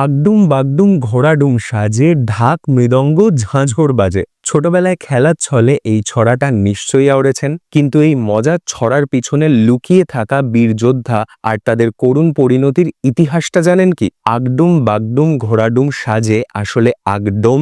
আগডুম বাগডুম ঘোড়াডুম সাজে ঢাক মৃদঙ্গ ঝাঁঝর বাজে। ছোটবেলায় খেলার ছলে এই ছড়াটা নিশ্চয়ই আওড়েছেন, কিন্তু এই মজার ছড়ার পিছনে লুকিয়ে থাকা বীর যোদ্ধা আর তাদের করুণ পরিণতির ইতিহাসটা জানেন কি? আগডুম বাগডুম ঘোড়াডুম সাজে আসলে আগডোম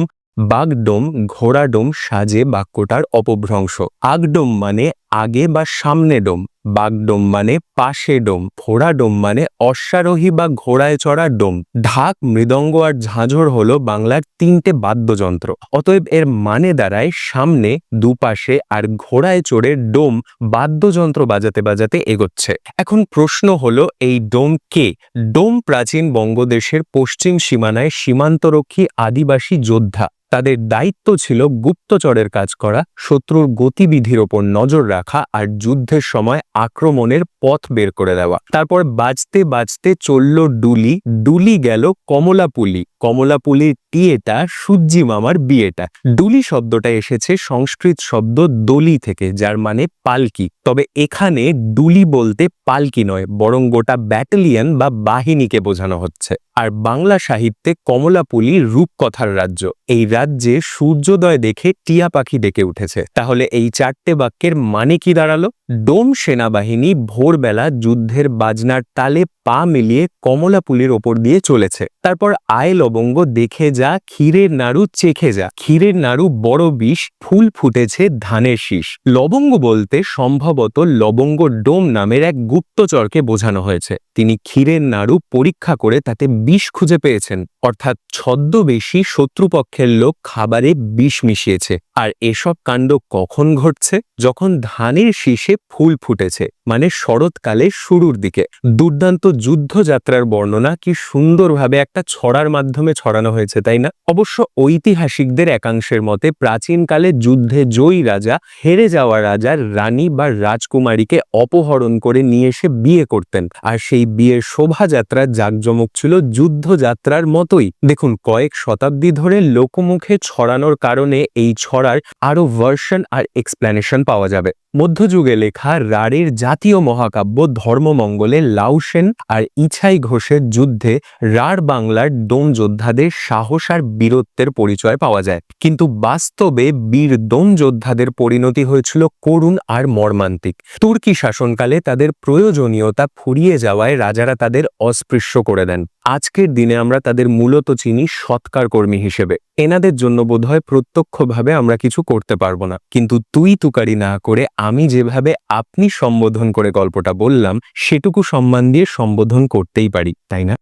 বাগডোম ঘোড়াডোম সাজে বাক্যটার অপভ্রংশ। আগডোম মানে আগে বা সামনে ডোম, বাগডোম মানে পাশে ডোম, ঘোড়াডোম মানে অশ্বারোহী বা ঘোড়ায় চড়া ডোম। ঢাক, মৃদঙ্গ আর ঝাঁঝর হলো বাংলার তিনটে বাদ্যযন্ত্র। অতএব এর মানে দাঁড়ায় সামনে, দুপাশে আর ঘোড়ায় চড়ে ডোম বাদ্যযন্ত্র বাজাতে বাজাতে এগোচ্ছে। এখন প্রশ্ন হলো, এই ডোম কে? ডোম প্রাচীন বঙ্গদেশের পশ্চিম সীমানায় সীমান্তরক্ষী আদিবাসী যোদ্ধা। তাদের দায়িত্ব ছিল গুপ্তচরের কাজ করা, শত্রুর গতিবিধির ওপর নজর রাখা আর যুদ্ধের সময় আক্রমণের পথ বের করে দেওয়া। তারপর বাজতে বাজতে চলল ডুলি, ডুলি গেল কমলাপুলি, কমলাপুলির টিয়েটা সূর্যি মামার বিয়েটা। ডুলি শব্দটা এসেছে সংস্কৃত শব্দ দলি থেকে, যার মানে পালকি। তবে এখানে ডুলি বলতে পালকি নয়, বরং গোটা ব্যাটালিয়ন বা বাহিনীকে বোঝানো হচ্ছে। আর বাংলা সাহিত্যে কমলাপুলি রূপকথার রাজ্য। এই রাজ্যে সূর্যোদয় দেখে টিয়া পাখি ডেকে উঠেছে। তাহলে এই চারটে বাক্যের মানে কি দাঁড়ালো? ডোম সেনাবাহিনী ভোরবেলা যুদ্ধের বাজনার তালে পা মিলিয়ে কমলাপুলির ওপর দিয়ে চলেছে। তারপর আয় লবঙ্গ দেখে যা, ক্ষীরের নাড়ু চেখে যা, ক্ষীরের নাড়ু বড় বিষ, ফুল ফুটেছে ধানের শীষ। লবঙ্গ বলতে সম্ভবত লবঙ্গ ডোম নামের এক গুপ্তচরকে বোঝানো হয়েছে। তিনি ক্ষীরের নাড়ু পরীক্ষা করে তাতে বিষ খুঁজে পেয়েছেন, অর্থাৎ ছদ্মবেশী শত্রুপক্ষের লোক খাবারে বিষ মিশিয়েছে। আর এসব কাণ্ড কখন ঘটছে? যখন ধানের শীষে ফুল ফুটেছে, মানে শরৎকালের শুরুর দিকে। দুর্দান্ত যুদ্ধযাত্রার বর্ণনা কি সুন্দরভাবে একটা ছড়ার মাধ্যমে ছড়ানো হয়েছে, তাই না? অবশ্য ঐতিহাসিকদের একাংশের মতে প্রাচীনকালে যুদ্ধে জয়ী রাজা হেরে যাওয়া রাজার রানী বা রাজকুমারীকে অপহরণ করে নিয়ে এসে বিয়ে করতেন, আর সেই বিয়ের শোভাযাত্রার জাঁকজমক ছিল যুদ্ধযাত্রার মতোই। দেখুন, কয়েক শতাব্দী ধরে লোকমুখে ছড়ানোর কারণে এই ছড়ার আরো ভার্সন আর এক্সপ্লেনেশন পাওয়া যাবে। মধ্যযুগে লেখা রাঢ়ের জাতীয় মহাকাব্য ধর্মমঙ্গলে লাউসেন আর ইছাই ঘোষের যুদ্ধে রাঢ় বাংলার ডোম যোদ্ধাদের সাহস আর বীরত্বের পরিচয় পাওয়া যায়। কিন্তু বাস্তবে বীর ডোম যোদ্ধাদের পরিণতি হয়েছিল করুণ আর মর্মান্তিক। তুর্কি শাসনকালে তাদের প্রয়োজনীয়তা ফুরিয়ে যাওয়ায় রাজারা তাদের অস্পৃশ্য করে দেন। আজকের দিনে আমরা তাদের মূলত চিনি সৎকার কর্মী হিসেবে। এনাদের জন্য বোধহয় প্রত্যক্ষভাবে আমরা কিছু করতে পারবো না, কিন্তু তুই তুকারি না করে আমি যেভাবে আপনি সম্বোধন করে গল্পটা বললাম, সেটুকু সম্মান দিয়ে সম্বোধন করতেই পারি, তাই না?